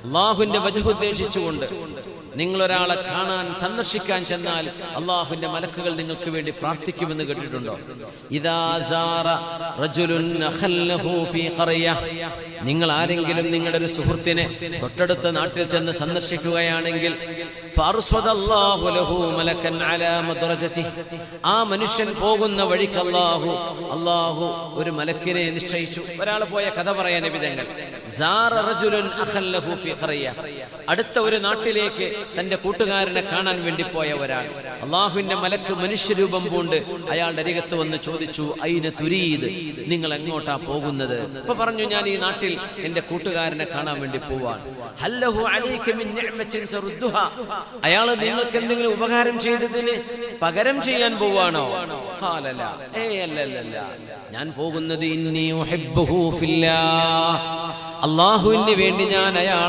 അള്ളാഹുവിന്റെ വജ്ഹ് ഉദ്ദേശിച്ചുകൊണ്ട് നിങ്ങൾ ഒരാളെ കാണാൻ സന്ദർശിക്കാൻ ചെന്നാൽ അള്ളാഹുവിന്റെ മലക്കുകൾ നിങ്ങൾക്ക് വേണ്ടി പ്രാർത്ഥിക്കുമെന്ന് കേട്ടിട്ടുണ്ടോ? ഇദാ സാറ റജുലുൻ അഖല്ലഹു ഫീ ഖറിയ, നിങ്ങൾ ആരെങ്കിലും നിങ്ങളുടെ ഒരു സുഹൃത്തിനെ തൊട്ടടുത്ത നാട്ടിൽ ചെന്ന് സന്ദർശിക്കുകയാണെങ്കിൽ ഫഅർസദല്ലാഹു ലഹു മലക്കൻ അലാ മദ്റജതിഹി, ആ മനുഷ്യൻ പോകുന്ന വഴിക്ക് അല്ലാഹു ഒരു മലക്കിനെ നിശ്ചയിച്ചു. ഒരാൾ പോയ കഥ പറയാൻ നബിതങ്ങൾ, സാറ റജുലുൻ അഖല്ലഹു ഫീ ഖറിയ, അടുത്ത ഒരു നാട്ടിലേക്ക് തന്റെ കൂട്ടുകാരനെ കാണാൻ വേണ്ടി പോയ ഒരാൾ, അള്ളാഹുവിന്റെ മലക്ക് മനുഷ്യരൂപം പൂണ്ട് അയാളുടെ അരികത്ത് വന്ന് ചോദിച്ചു, ഐന തുരീദ്, നിങ്ങൾ എങ്ങോട്ടാ പോകുന്നത്? അപ്പൊ പറഞ്ഞു, ഞാൻ ഈ നാട്ടിൽ എന്റെ കൂട്ടുകാരനെ കാണാൻ വേണ്ടി പോവാൻ. ഹല്ലഹു അലൈക മിൻ നിഅമത്തിൻ തറുദ്ദുഹാ, അയാൾ നിങ്ങൾക്ക് എന്തെങ്കിലും ഉപകാരം ചെയ്തതിന് പകരം ചെയ്യാൻ പോവാണോ? ഖാല ലാ, അല്ലല്ല, ഞാൻ പോകുന്നത് ഇന്നി ഉഹിബ്ബുഹു ഫില്ലാഹ്, അള്ളാഹുവിന് വേണ്ടി ഞാൻ അയാളെ